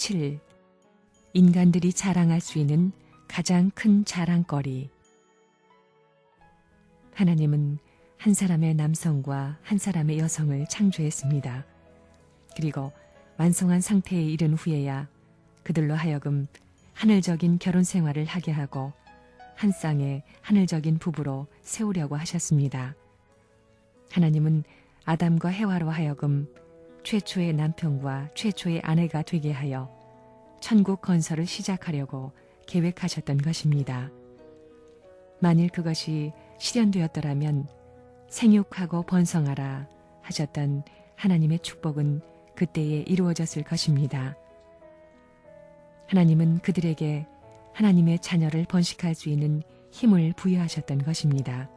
7. 인간들이 자랑할 수 있는 가장 큰 자랑거리. 하나님은 한 사람의 남성과 한 사람의 여성을 창조했습니다. 그리고 완성한 상태에 이른 후에야 그들로 하여금 하늘적인 결혼 생활을 하게 하고 한 쌍의 하늘적인 부부로 세우려고 하셨습니다. 하나님은 아담과 해와로 하여금 최초의 남편과 최초의 아내가 되게 하여 천국 건설을 시작하려고 계획하셨던 것입니다. 만일 그것이 실현되었더라면 생육하고 번성하라 하셨던 하나님의 축복은 그때에 이루어졌을 것입니다. 하나님은 그들에게 하나님의 자녀를 번식할 수 있는 힘을 부여하셨던 것입니다.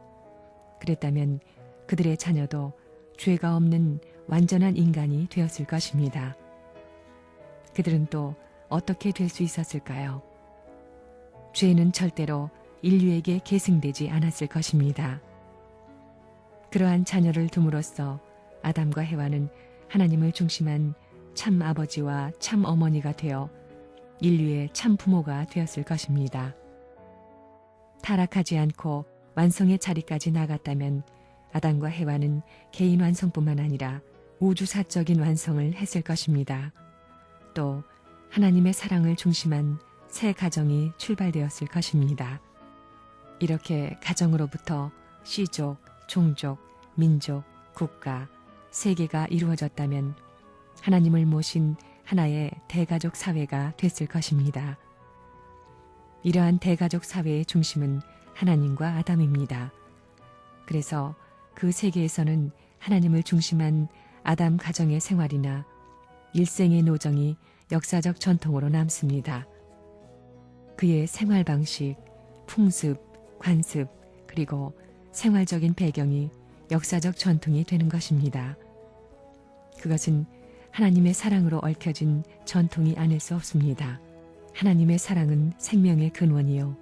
그랬다면 그들의 자녀도 죄가 없는 완전한 인간이 되었을 것입니다. 그들은 또 어떻게 될 수 있었을까요? 죄는 절대로 인류에게 계승되지 않았을 것입니다. 그러한 자녀를 둠으로써 아담과 해와는 하나님을 중심한 참 아버지와 참 어머니가 되어 인류의 참 부모가 되었을 것입니다. 타락하지 않고 완성의 자리까지 나갔다면 아담과 해와는 개인 완성뿐만 아니라 우주사적인 완성을 했을 것입니다. 또 하나님의 사랑을 중심한 새 가정이 출발되었을 것입니다. 이렇게 가정으로부터 씨족, 종족, 민족, 국가, 세계가 이루어졌다면 하나님을 모신 하나의 대가족 사회가 됐을 것입니다. 이러한 대가족 사회의 중심은 하나님과 아담입니다. 그래서 그 세계에서는 하나님을 중심한 아담 가정의 생활이나 일생의 노정이 역사적 전통으로 남습니다. 그의 생활 방식, 풍습, 관습, 그리고 생활적인 배경이 역사적 전통이 되는 것입니다. 그것은 하나님의 사랑으로 얽혀진 전통이 아닐 수 없습니다. 하나님의 사랑은 생명의 근원이요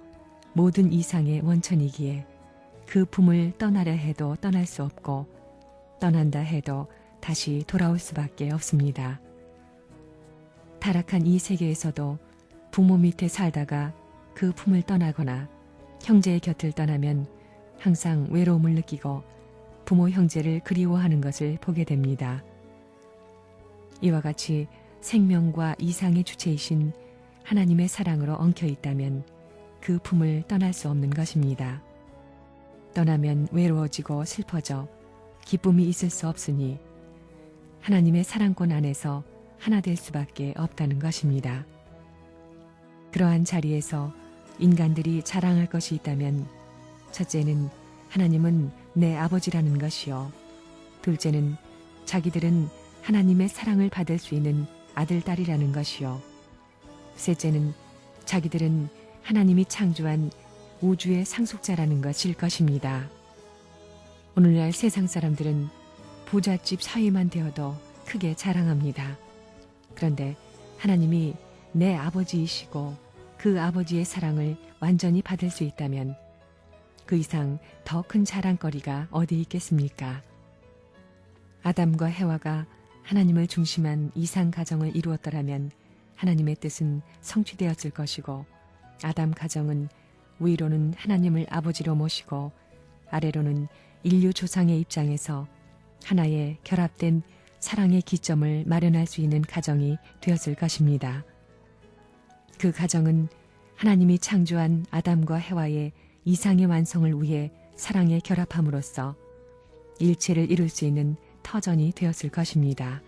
모든 이상의 원천이기에 그 품을 떠나려 해도 떠날 수 없고 떠난다 해도 다시 돌아올 수밖에 없습니다. 타락한 이 세계에서도 부모 밑에 살다가 그 품을 떠나거나 형제의 곁을 떠나면 항상 외로움을 느끼고 부모 형제를 그리워하는 것을 보게 됩니다. 이와 같이 생명과 이상의 주체이신 하나님의 사랑으로 엉켜 있다면 그 품을 떠날 수 없는 것입니다. 떠나면 외로워지고 슬퍼져 기쁨이 있을 수 없으니 하나님의 사랑권 안에서 하나 될 수밖에 없다는 것입니다. 그러한 자리에서 인간들이 자랑할 것이 있다면 첫째는 하나님은 내 아버지라는 것이요. 둘째는 자기들은 하나님의 사랑을 받을 수 있는 아들, 딸이라는 것이요. 셋째는 자기들은 하나님이 창조한 우주의 상속자라는 것일 것입니다. 오늘날 세상 사람들은 부잣집 사위만 되어도 크게 자랑합니다. 그런데 하나님이 내 아버지이시고 그 아버지의 사랑을 완전히 받을 수 있다면 그 이상 더 큰 자랑거리가 어디 있겠습니까? 아담과 해와가 하나님을 중심한 이상 가정을 이루었더라면 하나님의 뜻은 성취되었을 것이고 아담 가정은 위로는 하나님을 아버지로 모시고 아래로는 인류 조상의 입장에서 하나의 결합된 사랑의 기점을 마련할 수 있는 가정이 되었을 것입니다. 그 가정은 하나님이 창조한 아담과 해와의 이상의 완성을 위해 사랑에 결합함으로써 일체를 이룰 수 있는 터전이 되었을 것입니다.